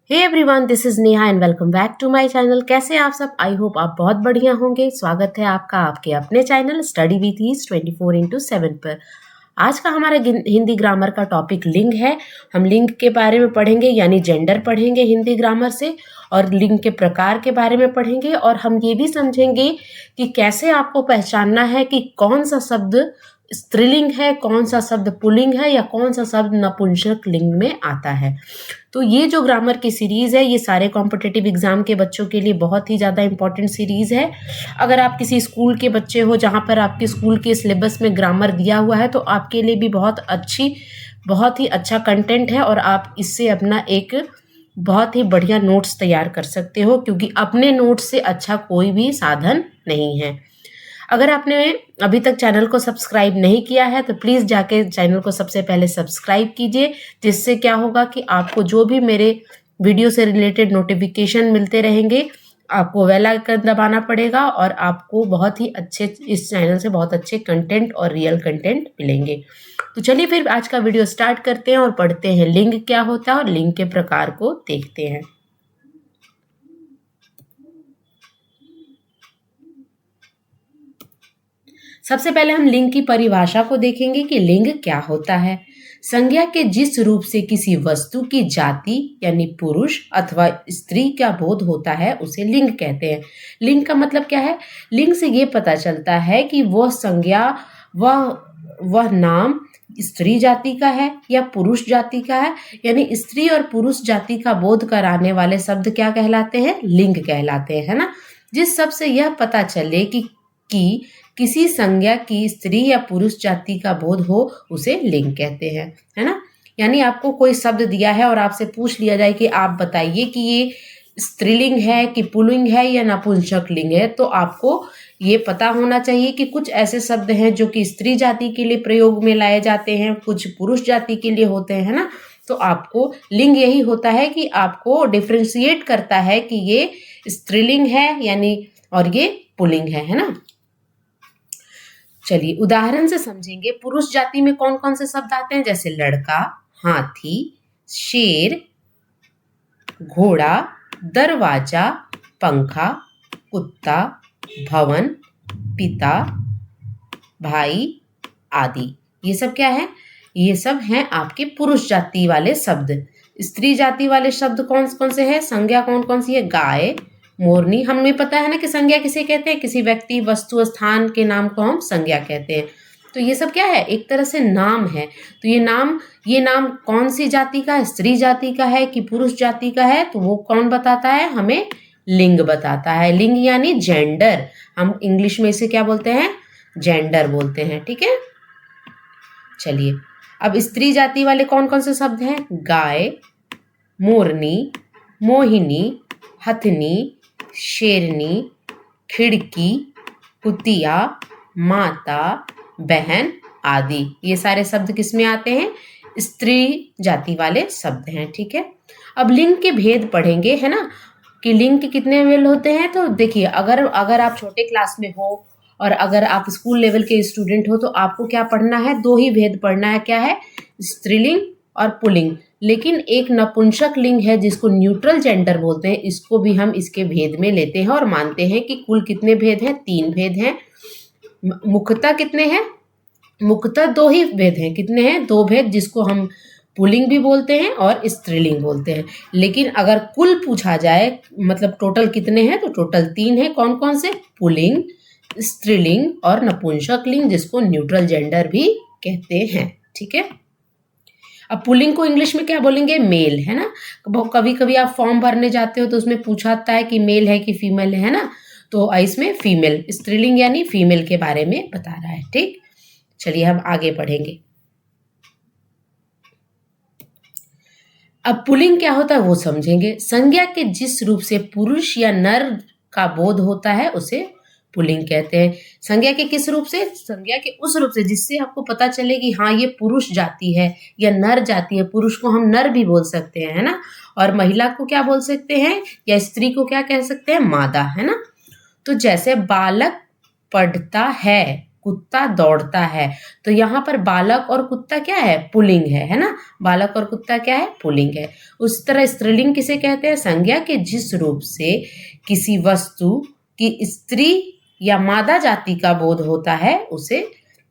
Hey everyone, this is Neha and welcome back to my channel. कैसे आप सब? I hope आप बहुत बढ़िया होंगे। स्वागत है आपका आपके अपने चैनल स्टडी विथ ईज 24/7 पर। आज का हमारा हिंदी ग्रामर का टॉपिक लिंग है। हम लिंग के बारे में पढ़ेंगे, यानी जेंडर पढ़ेंगे हिंदी ग्रामर से, और लिंग के प्रकार के बारे में पढ़ेंगे। और हम ये भी समझेंगे कि कैसे आपको पहचानना है कि कौन सा शब्द स्त्रीलिंग है, कौन सा शब्द पुल्लिंग है, या कौन सा शब्द नपुंसक लिंग में आता है। तो ये जो ग्रामर की सीरीज़ है, ये सारे कॉम्पिटिटिव एग्जाम के बच्चों के लिए बहुत ही ज़्यादा इंपॉर्टेंट सीरीज़ है। अगर आप किसी स्कूल के बच्चे हो जहाँ पर आपके स्कूल के सिलेबस में ग्रामर दिया हुआ है, तो आपके लिए भी बहुत ही अच्छा कंटेंट है, और आप इससे अपना एक बहुत ही बढ़िया नोट्स तैयार कर सकते हो, क्योंकि अपने नोट्स से अच्छा कोई भी साधन नहीं है। अगर आपने अभी तक चैनल को सब्सक्राइब नहीं किया है तो प्लीज़ जाके चैनल को सबसे पहले सब्सक्राइब कीजिए, जिससे क्या होगा कि आपको जो भी मेरे वीडियो से रिलेटेड नोटिफिकेशन मिलते रहेंगे, आपको बेल आइकन दबाना पड़ेगा, और आपको बहुत ही अच्छे इस चैनल से बहुत अच्छे कंटेंट और रियल कंटेंट मिलेंगे। तो चलिए फिर आज का वीडियो स्टार्ट करते हैं और पढ़ते हैं लिंग क्या होता है और लिंग के प्रकार को देखते हैं। सबसे पहले हम लिंग की परिभाषा को देखेंगे कि लिंग क्या होता है। संज्ञा के जिस रूप से किसी वस्तु की जाति यानी पुरुष अथवा स्त्री का बोध होता है उसे लिंग कहते हैं। लिंग का मतलब क्या है? लिंग से ये पता चलता है कि वह संज्ञा वह नाम स्त्री जाति का है या पुरुष जाति का है। यानी स्त्री और पुरुष जाति का बोध कराने वाले शब्द क्या कहलाते हैं? लिंग कहलाते हैं, है ना। जिस शब्द से यह पता चले कि किसी संज्ञा की स्त्री या पुरुष जाति का बोध हो उसे लिंग कहते हैं, है ना। यानी आपको कोई शब्द दिया है और आपसे पूछ लिया जाए कि आप बताइए कि ये स्त्रीलिंग है कि पुल्लिंग है या नपुंसक लिंग है, तो आपको ये पता होना चाहिए कि कुछ ऐसे शब्द हैं जो कि स्त्री जाति के लिए प्रयोग में लाए जाते हैं, कुछ पुरुष जाति के लिए होते हैं, है ना। तो आपको लिंग यही होता है कि आपको डिफ्रेंशिएट करता है कि ये स्त्रीलिंग है यानी और ये पुल्लिंग है ना। चलिए उदाहरण से समझेंगे। पुरुष जाति में कौन कौन से शब्द आते हैं? जैसे लड़का, हाथी, शेर, घोड़ा, दरवाजा, पंखा, कुत्ता, भवन, पिता, भाई आदि। ये सब क्या है? ये सब हैं आपके पुरुष जाति वाले शब्द। स्त्री जाति वाले शब्द कौन कौन से हैं? संज्ञा कौन कौन सी है? गाय, मोरनी। हमें पता है ना कि संज्ञा किसे कहते हैं? किसी व्यक्ति, वस्तु, स्थान के नाम को हम संज्ञा कहते हैं। तो ये सब क्या है? एक तरह से नाम है। तो ये नाम कौन सी जाति का है? स्त्री जाति का है कि पुरुष जाति का है? तो वो कौन बताता है? हमें लिंग बताता है। लिंग यानी जेंडर। हम इंग्लिश में इसे क्या बोलते हैं? जेंडर बोलते हैं, ठीक है। चलिए अब स्त्री जाति वाले कौन कौन से शब्द हैं? गाय, मोरनी, मोहिनी, हथनी, शेरनी, खिड़की, कुतिया, माता, बहन आदि। ये सारे शब्द किस में आते हैं? स्त्री जाति वाले शब्द हैं, ठीक है। अब लिंग के भेद पढ़ेंगे, है ना, कि लिंग के कितने भेद होते हैं। तो देखिए, अगर आप छोटे क्लास में हो और अगर आप स्कूल लेवल के स्टूडेंट हो तो आपको क्या पढ़ना है? दो ही भेद पढ़ना है। क्या है? स्त्रीलिंग और पुल्लिंग। लेकिन एक नपुंसक लिंग है जिसको न्यूट्रल जेंडर बोलते हैं, इसको भी हम इसके भेद में लेते हैं और मानते हैं कि कुल कितने भेद हैं? 3 भेद हैं। मुख्यतः कितने हैं? मुख्यतः 2 ही भेद हैं। कितने हैं? 2 भेद, जिसको हम पुल्लिंग भी बोलते हैं और स्त्रीलिंग बोलते हैं। लेकिन अगर कुल पूछा जाए, मतलब टोटल कितने हैं, तो टोटल 3 हैं। कौन कौन से? पुल्लिंग, स्त्रीलिंग और नपुंसक लिंग, जिसको न्यूट्रल जेंडर भी कहते हैं, ठीक है। अब पुल्लिंग को इंग्लिश में क्या बोलेंगे? मेल, है ना। कभी कभी आप फॉर्म भरने जाते हो तो उसमें पूछाता है कि मेल है कि फीमेल है ना। तो इसमें फीमेल, स्त्रीलिंग यानी फीमेल के बारे में बता रहा है, ठीक। चलिए हम आगे पढ़ेंगे। अब पुल्लिंग क्या होता है वो समझेंगे। संज्ञा के जिस रूप से पुरुष या नर का बोध होता है उसे पुल्लिंग कहते हैं। संज्ञा के किस रूप से? संज्ञा के उस रूप से जिससे आपको पता चले कि हाँ ये पुरुष जाति है या नर जाति है। पुरुष को हम नर भी बोल सकते हैं, है ना। और महिला को क्या बोल सकते हैं, या स्त्री को क्या कह सकते हैं? मादा, है ना। तो जैसे बालक पढ़ता है कुत्ता दौड़ता है। तो यहाँ पर बालक और कुत्ता क्या है, पुल्लिंग है ना। बालक और कुत्ता क्या है, पुल्लिंग है। उस तरह स्त्रीलिंग किसे कहते हैं, संज्ञा के जिस रूप से किसी वस्तु की स्त्री या मादा जाति का बोध होता है उसे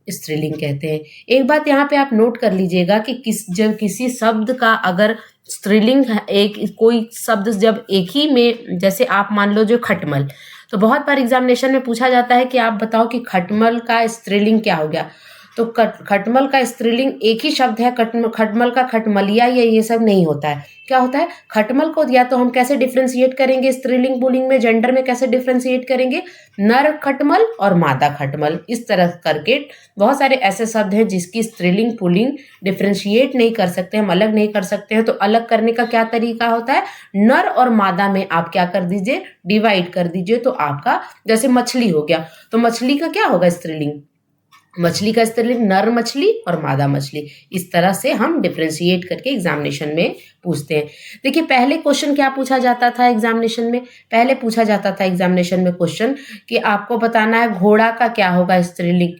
स्त्रीलिंग कहते हैं। एक बात यहाँ पे आप नोट कर लीजिएगा कि जब किसी शब्द का अगर स्त्रीलिंग एक कोई शब्द जब एक ही में, जैसे आप मान लो जो खटमल, तो बहुत बार एग्जामिनेशन में पूछा जाता है कि आप बताओ कि खटमल का स्त्रीलिंग क्या हो गया। तो खटमल का स्त्रीलिंग एक ही शब्द है, खटमल का खटमलिया, ये सब नहीं होता है। क्या होता है, खटमल को या तो हम कैसे डिफ्रेंशिएट करेंगे स्त्रीलिंग पुल्लिंग में, जेंडर में कैसे डिफ्रेंशिएट करेंगे, नर खटमल और मादा खटमल, इस तरह करके बहुत सारे ऐसे शब्द हैं जिसकी स्त्रीलिंग पुल्लिंग डिफ्रेंशिएट नहीं कर सकते, हम अलग नहीं कर सकते हैं। तो अलग करने का क्या तरीका होता है, नर और मादा में आप क्या कर दीजिए, डिवाइड कर दीजिए। तो आपका जैसे मछली हो गया, तो मछली का क्या होगा स्त्रीलिंग, मछली का स्त्रीलिंग नर मछली और मादा मछली। इस तरह से हम डिफ्रेंशिएट करके एग्जामिनेशन में पूछते हैं। देखिए पहले क्वेश्चन क्या पूछा जाता था एग्जामिनेशन में, पहले पूछा जाता था एग्जामिनेशन में क्वेश्चन कि आपको बताना है घोड़ा का क्या होगा स्त्रीलिंग,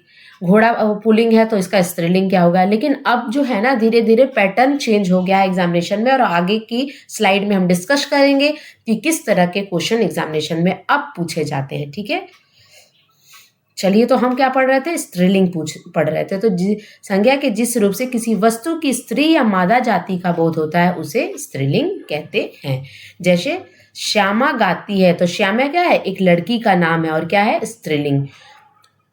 घोड़ा पुल्लिंग है तो इसका स्त्रीलिंग क्या होगा। लेकिन अब जो है ना धीरे धीरे पैटर्न चेंज हो गया है एग्जामिनेशन में, और आगे की स्लाइड में हम डिस्कस करेंगे कि किस तरह के क्वेश्चन एग्जामिनेशन में अब पूछे जाते हैं। ठीक है, चलिए तो हम क्या पढ़ रहे थे, स्त्रीलिंग पढ़ रहे थे। तो संज्ञा के जिस रूप से किसी वस्तु की स्त्री या मादा जाति का बोध होता है उसे स्त्रीलिंग कहते हैं। जैसे श्यामा गाती है, तो श्यामा क्या है, एक लड़की का नाम है और क्या है, स्त्रीलिंग।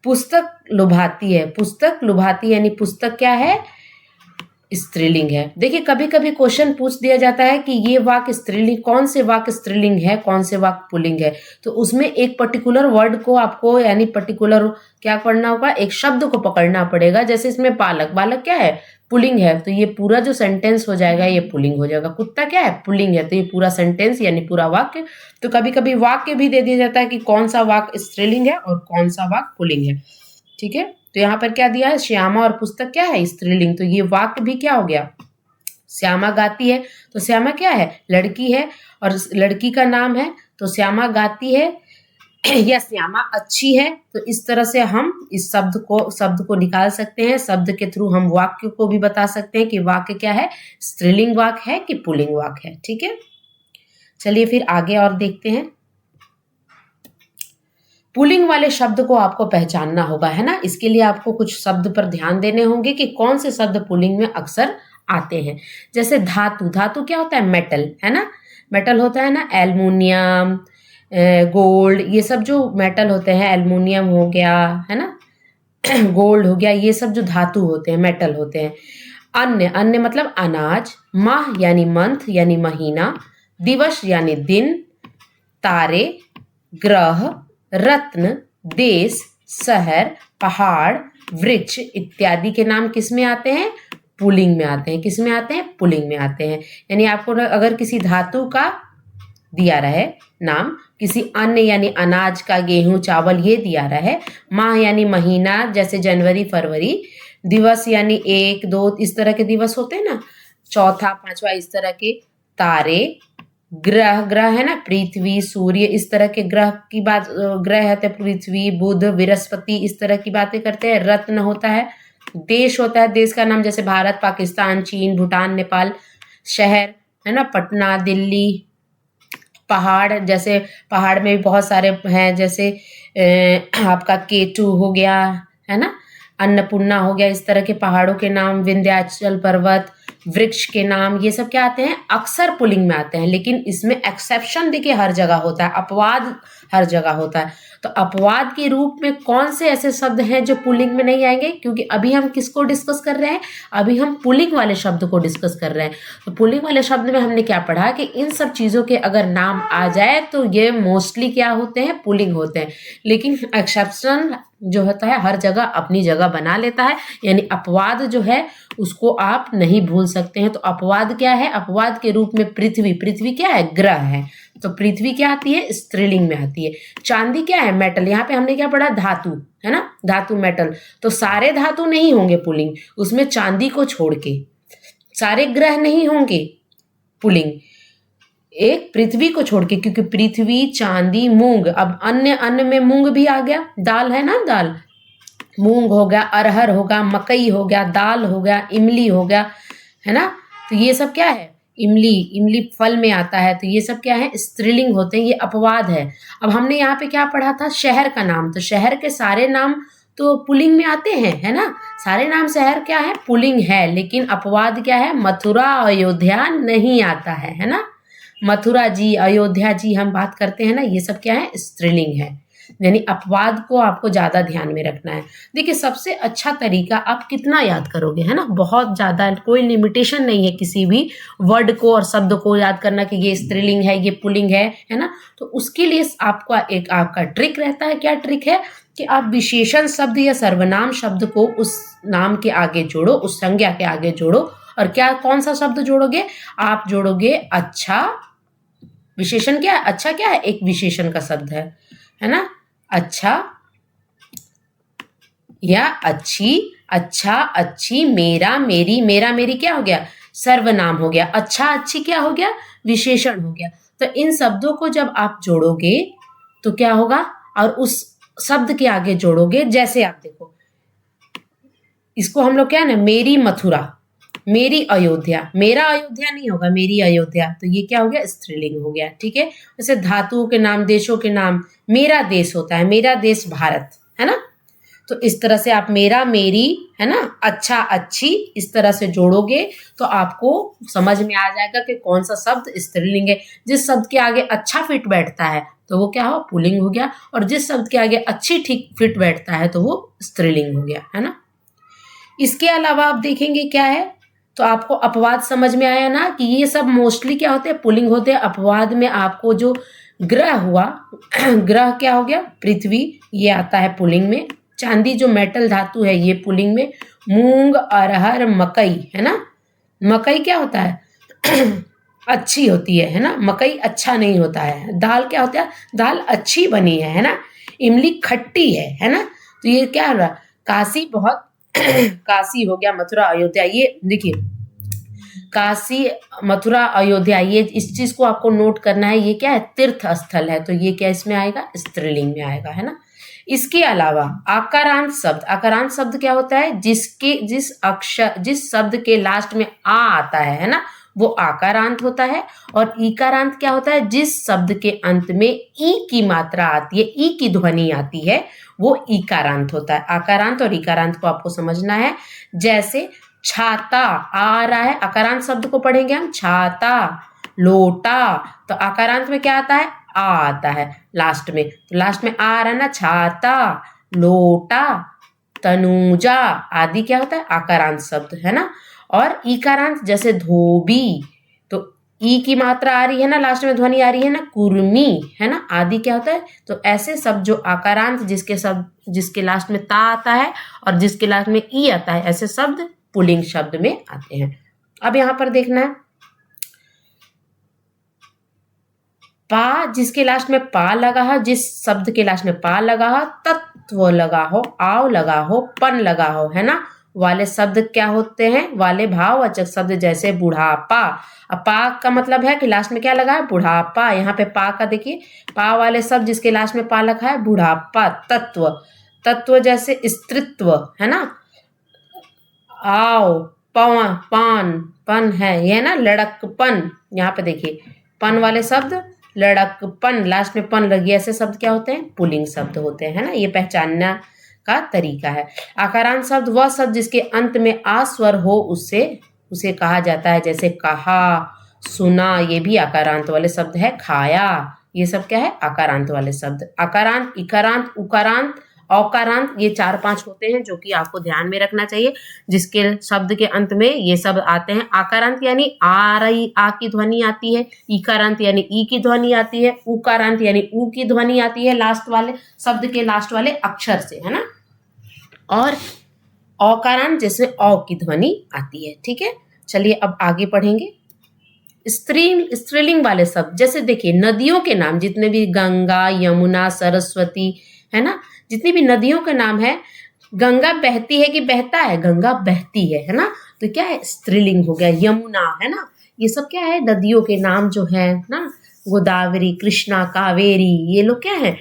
पुस्तक लुभाती है, पुस्तक लुभाती यानी पुस्तक क्या है, स्त्रीलिंग है। देखिए कभी कभी क्वेश्चन पूछ दिया जाता है कि ये वाक्य स्त्रीलिंग, कौन से वाक्य स्त्रीलिंग है, कौन से वाक्य पुल्लिंग है। तो उसमें एक पर्टिकुलर वर्ड को आपको यानी पर्टिकुलर क्या पढ़ना होगा, एक शब्द को पकड़ना पड़ेगा। जैसे इसमें बालक, बालक क्या है, पुल्लिंग है, तो ये पूरा जो सेंटेंस हो जाएगा ये पुल्लिंग हो जाएगा। कुत्ता क्या है, पुल्लिंग है, तो ये पूरा सेंटेंस यानी पूरा वाक्य। तो कभी कभी वाक्य भी दे दिया जाता है कि कौन सा वाक्य स्त्रीलिंग है और कौन सा वाक्य पुल्लिंग है। ठीक है, तो यहाँ पर क्या दिया है, श्यामा और पुस्तक क्या है, स्त्रीलिंग। तो ये वाक्य भी क्या हो गया, श्यामा गाती है, तो श्यामा क्या है, लड़की है और लड़की का नाम है, तो श्यामा गाती है या श्यामा अच्छी है। तो इस तरह से हम इस शब्द को निकाल सकते हैं। शब्द के थ्रू हम वाक्य को भी बता सकते हैं कि वाक्य क्या है, स्त्रीलिंग वाक्य है कि पुल्लिंग वाक्य है। ठीक है, चलिए फिर आगे और देखते हैं। पुल्लिंग वाले शब्द को आपको पहचानना होगा, है ना। इसके लिए आपको कुछ शब्द पर ध्यान देने होंगे कि कौन से शब्द पुल्लिंग में अक्सर आते हैं। जैसे धातु, धातु क्या होता है, मेटल, है ना, मेटल होता है ना, एल्युमिनियम, गोल्ड, ये सब जो मेटल होते हैं, एल्युमिनियम हो गया, है ना, गोल्ड हो गया, ये सब जो धातु होते हैं, मेटल होते हैं। अन्य, अन्य मतलब अनाज, माह यानी मंथ यानी महीना, दिवस यानी दिन, तारे, ग्रह, रत्न, देश, शहर, पहाड़, वृक्ष इत्यादि के नाम किस में आते हैं, पुल्लिंग में आते हैं। किस में आते हैं, पुल्लिंग में आते हैं। यानी आपको अगर किसी धातु का दिया रहे नाम, किसी अन्य यानी अनाज का, गेहूं चावल ये दिया रहे, माह यानी महीना जैसे जनवरी फरवरी, दिवस यानी 1 2 इस तरह के दिवस होते हैं ना, चौथा पांचवा इस तरह के, तारे, ग्रह, ग्रह है ना, पृथ्वी सूर्य, इस तरह के ग्रह की बात, ग्रह होते हैं पृथ्वी बुध बृहस्पति, इस तरह की बातें करते हैं। रत्न होता है, देश होता है, देश का नाम जैसे भारत, पाकिस्तान, चीन, भूटान, नेपाल। शहर है ना, पटना, दिल्ली। पहाड़, जैसे पहाड़ में भी बहुत सारे हैं, जैसे आपका केटू हो गया, है ना, अन्नपूर्णा हो गया, इस तरह के पहाड़ों के नाम, विंध्याचल पर्वत, वृक्ष के नाम, ये सब क्या आते हैं, अक्सर पुल्लिंग में आते हैं। लेकिन इसमें एक्सेप्शन देखिए हर जगह होता है, अपवाद हर जगह होता है। तो अपवाद के रूप में कौन से ऐसे शब्द हैं जो पुल्लिंग में नहीं आएंगे, क्योंकि अभी हम किसको डिस्कस कर रहे हैं, अभी हम पुल्लिंग वाले शब्द को डिस्कस कर रहे हैं। तो पुल्लिंग वाले शब्द में हमने क्या पढ़ा कि इन सब चीजों के अगर नाम आ जाए तो ये मोस्टली क्या होते हैं, पुल्लिंग होते हैं। लेकिन एक्सेप्शन जो होता है हर जगह अपनी जगह बना लेता है, यानी अपवाद जो है उसको आप नहीं भूल सकते हैं। तो अपवाद क्या है, अपवाद के रूप में पृथ्वी, पृथ्वी क्या है, ग्रह है, तो पृथ्वी क्या आती है, स्त्रीलिंग में आती है। चांदी क्या है, मेटल, यहाँ पे हमने क्या पढ़ा, धातु, है ना, धातु मेटल। तो सारे धातु नहीं होंगे पुल्लिंग, उसमें चांदी को छोड़ के सारे ग्रह नहीं होंगे पुल्लिंग, एक पृथ्वी को छोड़ के, क्योंकि पृथ्वी, चांदी, मूंग, अब अन्य, अन्य में मूंग भी आ गया, दाल है ना, दाल, मूंग हो गया, अरहर हो गया, मकई हो गया, दाल हो गया, इमली हो गया, है ना। तो ये सब क्या है, इमली, इमली फल में आता है, तो ये सब क्या है, स्त्रीलिंग होते हैं, ये अपवाद है। अब हमने यहाँ पे क्या पढ़ा था, शहर का नाम, तो शहर के सारे नाम तो पुल्लिंग में आते हैं, है ना, सारे नाम शहर क्या है, पुल्लिंग है, लेकिन अपवाद क्या है, मथुरा अयोध्या नहीं आता है ना। मथुरा जी, अयोध्या जी हम बात करते हैं ना, ये सब क्या है, स्त्रीलिंग है, यानी अपवाद को आपको ज्यादा ध्यान में रखना है। देखिए सबसे अच्छा तरीका, आप कितना याद करोगे, है ना, बहुत ज्यादा कोई लिमिटेशन नहीं है किसी भी वर्ड को और शब्द को याद करना कि ये स्त्रीलिंग है, ये पुल्लिंग है ना। तो उसके लिए आपका एक आपका ट्रिक रहता है। क्या ट्रिक है कि आप विशेषण शब्द या सर्वनाम शब्द को उस नाम के आगे जोड़ो, उस संज्ञा के आगे जोड़ो, और क्या कौन सा शब्द जोड़ोगे, आप जोड़ोगे अच्छा। विशेषण क्या है, अच्छा क्या है, एक विशेषण का शब्द है ना, अच्छा या अच्छी, अच्छा अच्छी, मेरा मेरी, मेरा मेरी क्या हो गया, सर्वनाम हो गया, अच्छा अच्छी क्या हो गया, विशेषण हो गया। तो इन शब्दों को जब आप जोड़ोगे तो क्या होगा, और उस शब्द के आगे जोड़ोगे, जैसे आप देखो इसको हम लोग क्या है ना, मेरी मथुरा, मेरी अयोध्या, मेरा अयोध्या नहीं होगा, मेरी अयोध्या, तो ये क्या हो गया, स्त्रीलिंग हो गया, ठीक है। जैसे धातुओं के नाम, देशों के नाम, मेरा देश होता है, मेरा देश भारत, है ना। तो इस तरह से आप मेरा मेरी, है ना, अच्छा अच्छी, इस तरह से जोड़ोगे तो आपको समझ में आ जाएगा कि कौन सा शब्द स्त्रीलिंग है। जिस शब्द के आगे अच्छा फिट बैठता है तो वो क्या हो, पुल्लिंग हो गया, और जिस शब्द के आगे अच्छी ठीक फिट बैठता है तो वो स्त्रीलिंग हो गया, है ना। इसके अलावा आप देखेंगे क्या है, तो आपको अपवाद समझ में आया ना, कि ये सब मोस्टली क्या होते हैं, पुल्लिंग होते हैं। अपवाद में आपको जो ग्रह हुआ ग्रह क्या हो गया, पृथ्वी, ये आता है पुल्लिंग में। चांदी जो मेटल धातु है ये पुल्लिंग में। मूंग, अरहर, मकई, है ना, मकई क्या होता है अच्छी होती है ना, मकई अच्छा नहीं होता है। दाल क्या होता है, दाल अच्छी बनी है ना। इमली खट्टी है ना। तो ये क्या हो रहा, काशी बहुत काशी हो गया, मथुरा अयोध्या, ये देखिए काशी, मथुरा, अयोध्या, ये इस चीज को आपको नोट करना है, ये क्या है, तीर्थ स्थल है, तो ये क्या इसमें आएगा, स्त्रीलिंग में आएगा, है ना। इसके अलावा आकारांत शब्द, आकारांत शब्द क्या होता है, जिस अक्षर, जिस शब्द के लास्ट में आ आता है ना, वो आकारांत होता है। और ईकारांत क्या होता है, जिस शब्द के अंत में ई की मात्रा आती है, ई की ध्वनि आती है, वो ईकारांत होता है। आकारांत और ईकारांत को आपको समझना है। जैसे छाता आ रहा है, आकारांत शब्द को पढ़ेंगे हम, छाता, लोटा, तो आकारांत में क्या आता है, आ आता है लास्ट में, तो लास्ट में आ रहा है ना, छाता, लोटा, तनुजा आदि क्या होता है, आकारांत शब्द, है ना। और ईकारांत जैसे धोबी, तो ई की मात्रा आ रही है ना, लास्ट में ध्वनि आ रही है ना, कुर्मी, है ना, आदि क्या होता है। तो ऐसे शब्द जो आकारांत, जिसके लास्ट में ता आता है और जिसके लास्ट में ई आता है, ऐसे शब्द पुल्लिंग शब्द में आते हैं। अब यहां पर देखना है, पा, जिसके लास्ट में पा लगा हो, जिस शब्द के लास्ट में पा लगा हो, तत्व लगा हो, आव लगा हो, पन लगा हो, है ना, वाले शब्द क्या होते हैं, वाले भाववाचक शब्द, जैसे बुढ़ापा। अब पा का मतलब है कि लास्ट में क्या लगा है, बुढ़ापा। यहाँ पे पा का देखिए, पा वाले शब्द जिसके लास्ट में पा लगा है, बुढ़ापा। तत्व, तत्व जैसे स्त्रीत्व, है ना। आओ, पवा, पान, पन है ये ना, लड़कपन, यहाँ पे देखिए पन वाले शब्द, लड़कपन, लास्ट में पन लगी, ऐसे शब्द क्या होते हैं, पुल्लिंग शब्द होते हैं, है ना। ये पहचानना का तरीका है। आकारांत शब्द वह शब्द जिसके अंत में आ स्वर हो, उसे कहा जाता है। जैसे कहा, सुना, ये भी आकारांत वाले शब्द है। खाया, ये सब क्या है, आकारांत वाले शब्द। आकारांत, इकारांत, उकारांत, औकारांत, ये 4-5 होते हैं जो कि आपको ध्यान में रखना चाहिए, जिसके शब्द के अंत में ये शब्द आते हैं। आकारांत यानी आ रही, आ की ध्वनि आती है। इकारांत यानी ई की ध्वनि आती है। उकारांत यानी ऊ की ध्वनि आती है लास्ट वाले शब्द के लास्ट वाले अक्षर से, है ना। और औकारांत जैसे औ की ध्वनि आती है, ठीक है। चलिए अब आगे पढ़ेंगे। स्त्रीलिंग वाले शब्द, जैसे देखिए नदियों के नाम, जितने भी गंगा, यमुना, सरस्वती, है ना, जितनी भी नदियों के नाम है, गंगा बहती है कि बहता है, गंगा बहती है ना, तो क्या है, स्त्रीलिंग हो गया। यमुना, है ना, ये सब क्या है, नदियों के नाम जो है ना, गोदावरी, कृष्णा, कावेरी, ये लोग क्या है,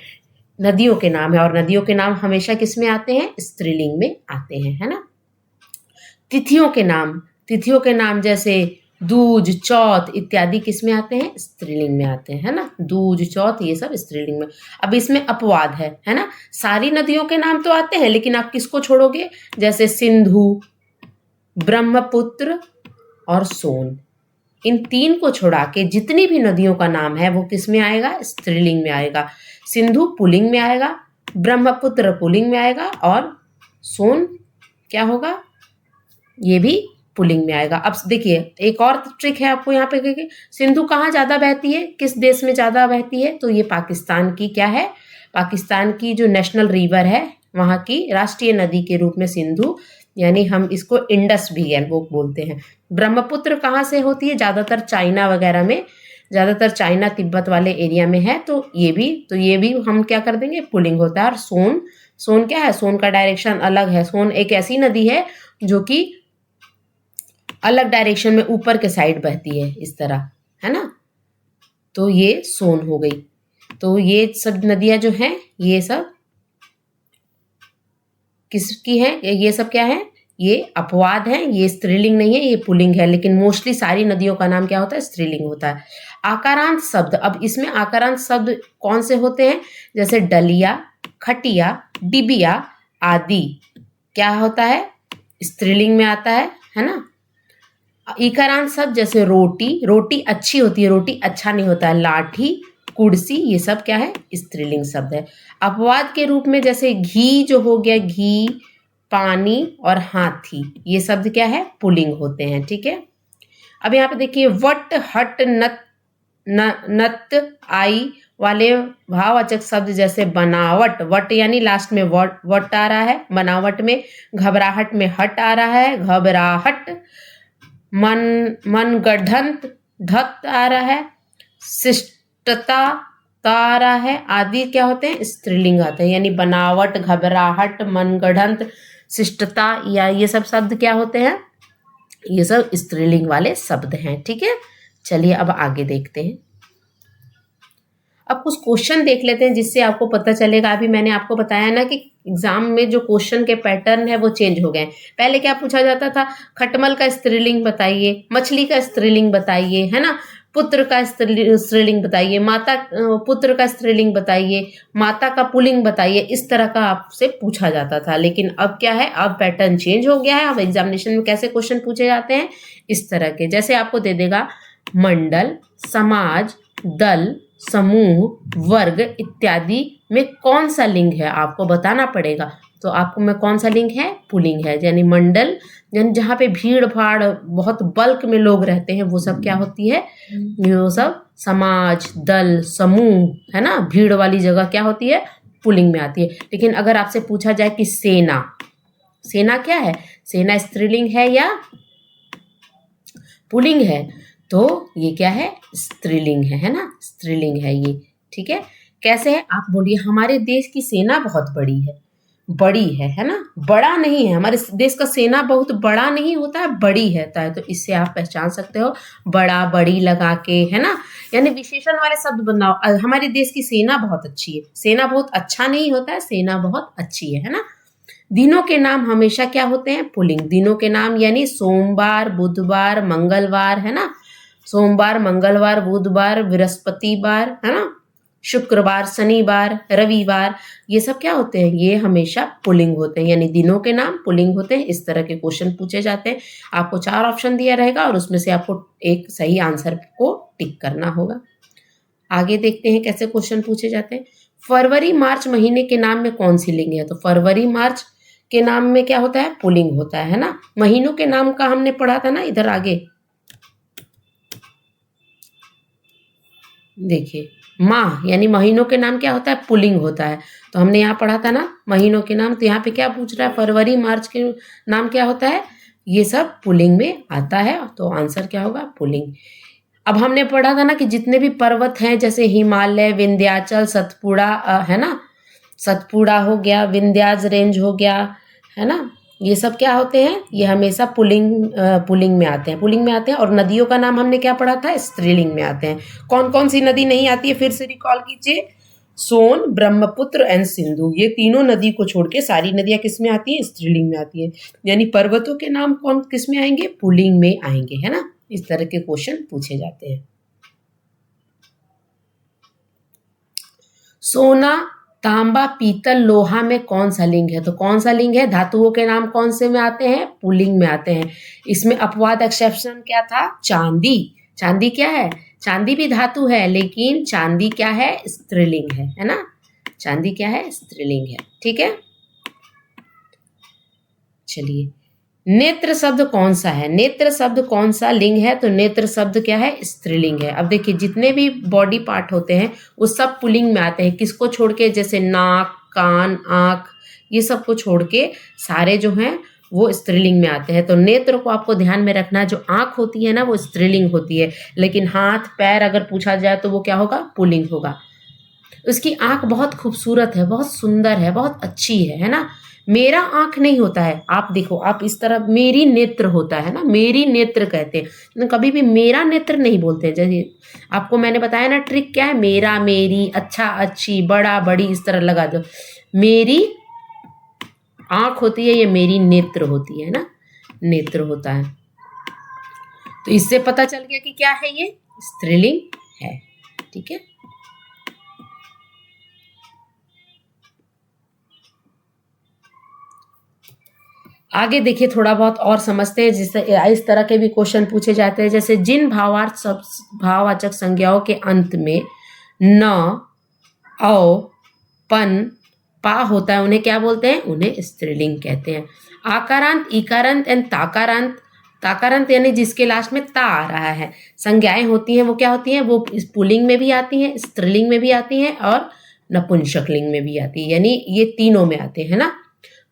नदियों के नाम है, और नदियों के नाम हमेशा किस में आते हैं? स्त्रीलिंग में आते हैं, है ना। तिथियों के नाम, तिथियों के नाम जैसे दूज, चौथ इत्यादि किस में आते हैं? स्त्रीलिंग में आते हैं, है ना। दूज, चौथ ये सब स्त्रीलिंग में। अब इसमें अपवाद है ना। सारी नदियों के नाम तो आते हैं, लेकिन आप किसको छोड़ोगे? जैसे सिंधु, ब्रह्मपुत्र और सोन, इन तीन को छोड़ा के जितनी भी नदियों का नाम है वो किस में आएगा? स्त्रीलिंग में आएगा। सिंधु पुल्लिंग में आएगा, ब्रह्मपुत्र पुल्लिंग में आएगा, और सोन क्या होगा? ये भी पुल्लिंग में आएगा। अब देखिए एक और ट्रिक है आपको यहाँ पे कि सिंधु कहाँ ज्यादा बहती है, किस देश में ज्यादा बहती है? तो ये पाकिस्तान की क्या है? पाकिस्तान की जो नेशनल रिवर है, वहाँ की राष्ट्रीय नदी के रूप में सिंधु, यानी हम इसको इंडस भी वो बोलते हैं। ब्रह्मपुत्र कहाँ से होती है? ज्यादातर चाइना वगैरह में, ज्यादातर चाइना तिब्बत वाले एरिया में है, तो ये भी हम क्या कर देंगे? पुल्लिंग होता है। और सोन, सोन क्या है? सोन का डायरेक्शन अलग है। सोन एक ऐसी नदी है जो कि अलग डायरेक्शन में ऊपर के साइड बहती है, इस तरह, है ना। तो ये सोन हो गई। तो ये सब नदियां जो हैं ये सब किसकी हैं? ये सब क्या है? ये अपवाद है, ये स्त्रीलिंग नहीं है, ये पुल्लिंग है। लेकिन मोस्टली सारी नदियों का नाम क्या होता है? स्त्रीलिंग होता है। आकारांत शब्द, अब इसमें आकारांत शब्द कौन से होते हैं? जैसे डलिया, खटिया, डिबिया आदि क्या होता है? स्त्रीलिंग में आता है ना। इकारांत शब्द जैसे रोटी, रोटी अच्छी होती है, रोटी अच्छा नहीं होता है। लाठी, कुर्सी ये सब क्या है? स्त्रीलिंग शब्द है। अपवाद के रूप में जैसे घी जो हो गया, घी, पानी और हाथी ये शब्द क्या है? पुल्लिंग होते हैं, ठीक है। अब यहाँ पे देखिए वट, हट, नत, नत, आई वाले भाववाचक शब्द जैसे बनावट, वट यानी लास्ट में वट आ रहा है, बनावट में, घबराहट में हट आ रहा है, घबराहट, मनगढ़ंत धत आ रहा है, शिष्टता आ रहा है, आदि क्या होते हैं? स्त्रीलिंग आते हैं। यानी बनावट, घबराहट, मनगढ़ंत, शिष्टता या ये सब शब्द क्या होते हैं? ये सब स्त्रीलिंग वाले शब्द हैं, ठीक है। चलिए अब आगे देखते हैं। अब कुछ क्वेश्चन देख लेते हैं जिससे आपको पता चलेगा। अभी मैंने आपको बताया ना कि एग्जाम में जो क्वेश्चन के पैटर्न है वो चेंज हो गए। पहले क्या पूछा जाता था? खटमल का स्त्रीलिंग बताइए, मछली का स्त्रीलिंग बताइए, है ना। पुत्र का स्त्रीलिंग बताइए, माता, पुत्र का स्त्रीलिंग बताइए, माता का पुल्लिंग बताइए, इस तरह का आपसे पूछा जाता था। लेकिन अब क्या है? अब पैटर्न चेंज हो गया है। अब एग्जामिनेशन में कैसे क्वेश्चन पूछे जाते हैं? इस तरह के, जैसे आपको दे देगा मंडल, समाज, दल, समूह, वर्ग इत्यादि में कौन सा लिंग है आपको बताना पड़ेगा। तो आपको में कौन सा लिंग है? पुल्लिंग है। यानी मंडल, यानी जहाँ पे भीड़ भाड़ बहुत बल्क में लोग रहते हैं वो सब क्या होती है? वो सब समाज, दल, समूह, है ना, भीड़ वाली जगह क्या होती है? पुल्लिंग में आती है। लेकिन अगर आपसे पूछा जाए कि सेना, सेना क्या है? सेना स्त्रीलिंग है या पुल्लिंग है? तो ये क्या है? स्त्रीलिंग है ना, स्त्रीलिंग है ये, ठीक है। कैसे है आप बोलिए? हमारे देश की सेना बहुत बड़ी है, बड़ी है ना, बड़ा नहीं है। हमारे देश का सेना बहुत बड़ा नहीं होता है, बड़ी है। तो इससे आप पहचान सकते हो बड़ा, बड़ी लगा के, है ना। यानी विशेषण वाले शब्द बनाओ। हमारे देश की सेना बहुत अच्छी है, सेना बहुत अच्छा नहीं होता है, सेना बहुत अच्छी है ना। दिनों के नाम हमेशा क्या होते हैं? पुल्लिंग। दिनों के नाम यानी सोमवार, बुधवार, मंगलवार, है ना। सोमवार, मंगलवार, बुधवार, बृहस्पतिवार, है ना, शुक्रवार, शनिवार, रविवार, ये सब क्या होते हैं? ये हमेशा पुल्लिंग होते हैं। यानी दिनों के नाम पुल्लिंग होते हैं। इस तरह के क्वेश्चन पूछे जाते हैं। आपको 4 ऑप्शन दिया रहेगा और उसमें से आपको एक सही आंसर को टिक करना होगा। आगे देखते हैं कैसे क्वेश्चन पूछे जाते हैं। फरवरी मार्च महीने के नाम में कौन सी लिंग है? तो फरवरी मार्च के नाम में क्या होता है? पुल्लिंग होता है ना। महीनों के नाम का हमने पढ़ा था ना, इधर आगे देखिए, माह यानी महीनों के नाम क्या होता है? पुल्लिंग होता है। तो हमने यहाँ पढ़ा था ना महीनों के नाम। तो यहाँ पे क्या पूछ रहा है? फरवरी मार्च के नाम क्या होता है? ये सब पुल्लिंग में आता है। तो आंसर क्या होगा? पुल्लिंग। अब हमने पढ़ा था ना कि जितने भी पर्वत हैं जैसे हिमालय, विंध्याचल, सतपुड़ा, है ना, सतपुड़ा हो गया, विंध्याज रेंज हो गया, है ना, ये सब क्या होते हैं? ये हमेशा पुल्लिंग में आते हैं, पुल्लिंग में आते हैं। और नदियों का नाम हमने क्या पढ़ा था? स्त्रीलिंग में आते हैं। कौन कौन सी नदी नहीं आती है फिर से रिकॉल कीजिए। सोन, ब्रह्मपुत्र एंड सिंधु, ये तीनों नदी को छोड़ के सारी नदियां किस में आती हैं? स्त्रीलिंग में आती हैं। यानी पर्वतों के नाम कौन किस में आएंगे? पुल्लिंग में आएंगे, है ना। इस तरह के क्वेश्चन पूछे जाते हैं। सोना, तांबा, पीतल, लोहा में कौन सा लिंग है? तो कौन सा लिंग है? धातुओं के नाम कौन से में आते हैं? पुल्लिंग में आते हैं। इसमें अपवाद एक्सेप्शन क्या था? चांदी। चांदी क्या है? चांदी भी धातु है, लेकिन चांदी क्या है? स्त्रीलिंग है ना। चांदी क्या है? स्त्रीलिंग है। ठीक है, चलिए, नेत्र शब्द कौन सा है? नेत्र शब्द कौन सा लिंग है? तो नेत्र शब्द क्या है? स्त्रीलिंग है। अब देखिए, जितने भी बॉडी पार्ट होते हैं वो सब पुल्लिंग में आते हैं। किसको छोड़ के? जैसे नाक, कान, आंख, ये सब को छोड़ के सारे जो हैं वो स्त्रीलिंग में आते हैं। तो नेत्र को आपको ध्यान में रखना, जो आंख होती है ना वो स्त्रीलिंग होती है, लेकिन हाथ पैर अगर पूछा जाए तो वो क्या होगा? पुल्लिंग होगा। उसकी आंख बहुत खूबसूरत है, बहुत सुंदर है, बहुत अच्छी है ना। मेरा आंख नहीं होता है, आप देखो, आप इस तरह मेरी नेत्र होता है ना, मेरी नेत्र कहते हैं। कभी भी मेरा नेत्र नहीं बोलते हैं। जैसे आपको मैंने बताया ना ट्रिक क्या है, मेरा, मेरी, अच्छा, अच्छी, बड़ा, बड़ी, इस तरह लगा दो। मेरी आंख होती है, ये मेरी नेत्र होती है ना, नेत्र होता है। तो इससे पता चल गया कि क्या है, ये स्त्रीलिंग है। ठीक है, आगे देखिए, थोड़ा बहुत और समझते हैं। जिससे इस तरह के भी क्वेश्चन पूछे जाते हैं, जैसे जिन भाववाचक संज्ञाओं के अंत में न, औ, पन, पा होता है, उन्हें क्या बोलते हैं? उन्हें स्त्रीलिंग कहते हैं। आकारांत, इकारांत एंड ताकारांत। ताकारांत यानी जिसके लास्ट में ता आ रहा है, संज्ञाएं होती हैं, वो क्या होती हैं? वो पुल्लिंग में भी आती हैं, स्त्रीलिंग में भी आती हैं और नपुंसकलिंग में भी आती है, यानी ये तीनों में आते हैं ना।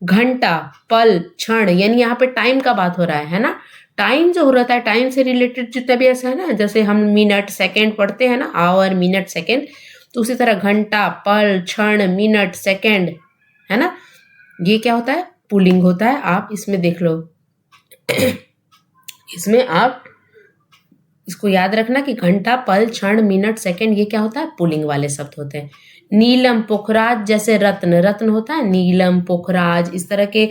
घंटा, पल, क्षण, यानी यहाँ पे टाइम का बात हो रहा है ना। टाइम जो हो रहा है, टाइम से रिलेटेड जितना भी ऐसा है ना, जैसे हम मिनट सेकंड पढ़ते हैं ना, आवर, मिनट, सेकंड, तो उसी तरह घंटा, पल, क्षण, मिनट, सेकंड, है ना, ये क्या होता है? पुल्लिंग होता है। आप इसमें देख लो इसमें आप इसको याद रखना कि घंटा, पल, क्षण, मिनट, सेकंड, ये क्या होता है? पुल्लिंग वाले शब्द होते हैं। नीलम, पोखराज, जैसे रत्न, रत्न होता है नीलम, पोखराज, इस तरह के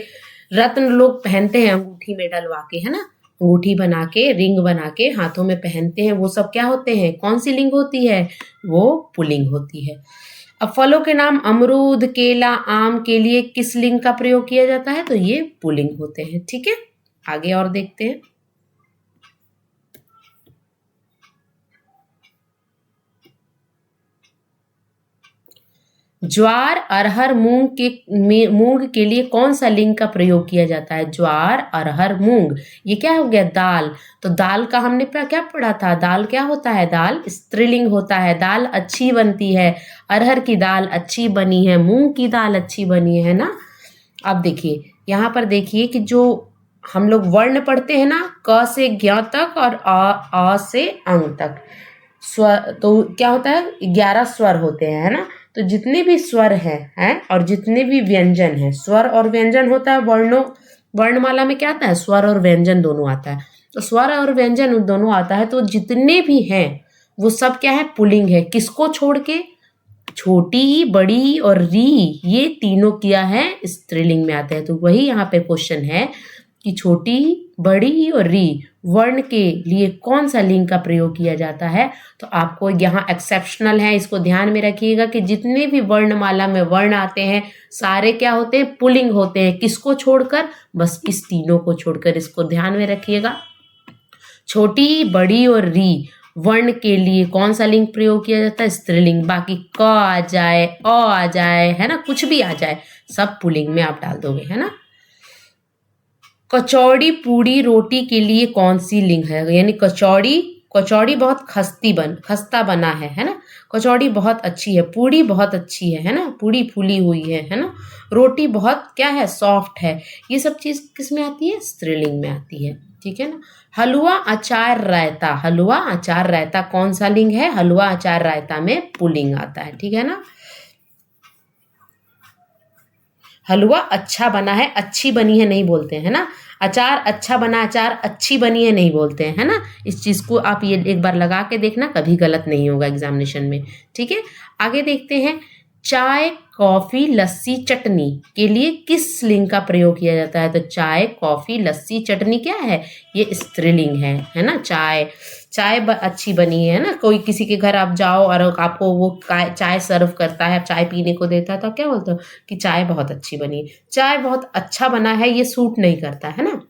रत्न लोग पहनते हैं अंगूठी में डलवा के, है ना, अंगूठी बना के, रिंग बना के हाथों में पहनते हैं, वो सब क्या होते हैं? कौन सी लिंग होती है? वो पुल्लिंग होती है। अब फलों के नाम अमरूद, केला, आम के लिए किस लिंग का प्रयोग किया जाता है? तो ये पुल्लिंग होते हैं। ठीक है, आगे और देखते हैं। ज्वार, अरहर, मूंग के लिए कौन सा लिंग का प्रयोग किया जाता है? ज्वार, अरहर, मूंग, ये क्या हो गया? दाल। तो दाल का हमने क्या पढ़ा था? दाल क्या होता है? दाल स्त्रीलिंग होता है। दाल अच्छी बनती है, अरहर की दाल अच्छी बनी है, मूंग की दाल अच्छी बनी है ना। अब देखिए, यहाँ पर देखिए कि जो हम लोग वर्ण पढ़ते हैं ना, क से ज्ञ तक और अ से अंग तक, स्वर, तो क्या होता है? 11 स्वर होते हैं, है ना। तो जितने भी स्वर हैं और जितने भी व्यंजन हैं, स्वर और व्यंजन होता है वर्णमाला में, क्या आता है? स्वर और व्यंजन दोनों आता है। तो स्वर और व्यंजन दोनों आता है, तो जितने भी हैं वो सब क्या है? पुल्लिंग है। किसको छोड़ के? छोटी, बड़ी और री, ये तीनों क्या है? स्त्रीलिंग में आते हैं। तो वही यहाँ पे क्वेश्चन है कि छोटी, बड़ी और री वर्ण के लिए कौन सा लिंग का प्रयोग किया जाता है? तो आपको यहाँ एक्सेप्शनल है, इसको ध्यान में रखिएगा कि जितने भी वर्णमाला में वर्ण आते हैं सारे क्या होते हैं? पुल्लिंग होते हैं। किसको छोड़कर? बस इस तीनों को छोड़कर, इसको ध्यान में रखिएगा। छोटी, बड़ी और री वर्ण के लिए कौन सा लिंग प्रयोग किया जाता है? स्त्रीलिंग। बाकी क आ जाए, अ आ जाए, है ना, कुछ भी आ जाए, सब पुल्लिंग में आप डाल दोगे, है ना। कचौड़ी, पूड़ी, रोटी के लिए कौन सी लिंग है? यानी कचौड़ी बहुत खस्ता बना है ना। कचौड़ी बहुत अच्छी है, पूड़ी बहुत अच्छी है ना, पूड़ी फूली हुई है ना। रोटी बहुत क्या है? सॉफ्ट है। ये सब चीज किस में आती है? स्त्रीलिंग में आती है। ठीक है ना। हलवा, अचार, रायता, हलवा, अचार, रायता कौन सा लिंग है? हलवा, अचार, रायता में पुल्लिंग आता है। ठीक है ना। हलवा अच्छा बना है, अच्छी बनी है नहीं बोलते हैं ना। अचार अच्छा बना, अचार अच्छी बनी है नहीं बोलते हैं, है ना। इस चीज को आप ये एक बार लगा के देखना, कभी गलत नहीं होगा एग्जामिनेशन में। ठीक है, आगे देखते हैं। चाय, कॉफी, लस्सी, चटनी के लिए किस लिंग का प्रयोग किया जाता है? तो चाय, कॉफी, लस्सी, चटनी क्या है? ये स्त्रीलिंग है ना। चाय, चाय अच्छी बनी है ना। कोई किसी के घर आप जाओ और आपको वो चाय सर्व करता है, चाय पीने को देता है, तो आप क्या बोलते हो कि चाय बहुत अच्छी बनी है। चाय बहुत अच्छा बना है, ये सूट नहीं करता है ना।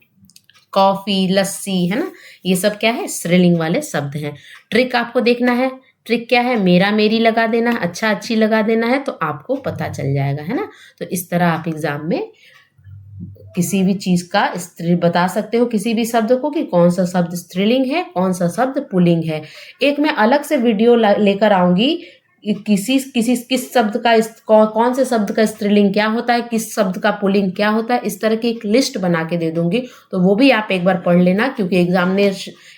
कॉफी, लस्सी, है ना, ये सब क्या है? स्त्रीलिंग वाले शब्द हैं। ट्रिक आपको देखना है। ट्रिक क्या है? मेरा, मेरी लगा देना, अच्छा, अच्छी लगा देना है, तो आपको पता चल जाएगा, है ना। तो इस तरह आप एग्जाम में किसी भी चीज का स्त्री बता सकते हो, किसी भी शब्द को, कि कौन सा शब्द स्त्रीलिंग है, कौन सा शब्द पुल्लिंग है। एक मैं अलग से वीडियो लेकर आऊंगी, किस शब्द का कौन से शब्द का स्त्रीलिंग क्या होता है, किस शब्द का पुल्लिंग क्या होता है, इस तरह की एक लिस्ट बना के दे दूंगी। तो वो भी आप एक बार पढ़ लेना, क्योंकि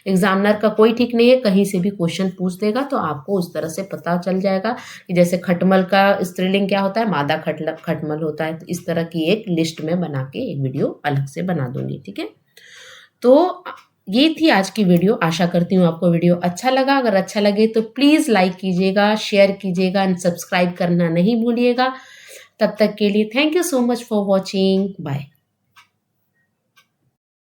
एग्जामिनर का कोई ठीक नहीं है, कहीं से भी क्वेश्चन पूछ देगा, तो आपको उस तरह से पता चल जाएगा कि जैसे खटमल का स्त्रीलिंग क्या होता है, मादा खटमल होता है। तो इस तरह की एक लिस्ट में बना के एक वीडियो अलग से बना दूंगी, ठीक है। तो ये थी आज की वीडियो। आशा करती हूँ आपको वीडियो अच्छा लगा। अगर अच्छा लगे तो प्लीज़ लाइक कीजिएगा, शेयर कीजिएगा एंड सब्सक्राइब करना नहीं भूलिएगा। तब तक के लिए thank you so much for watching. Bye.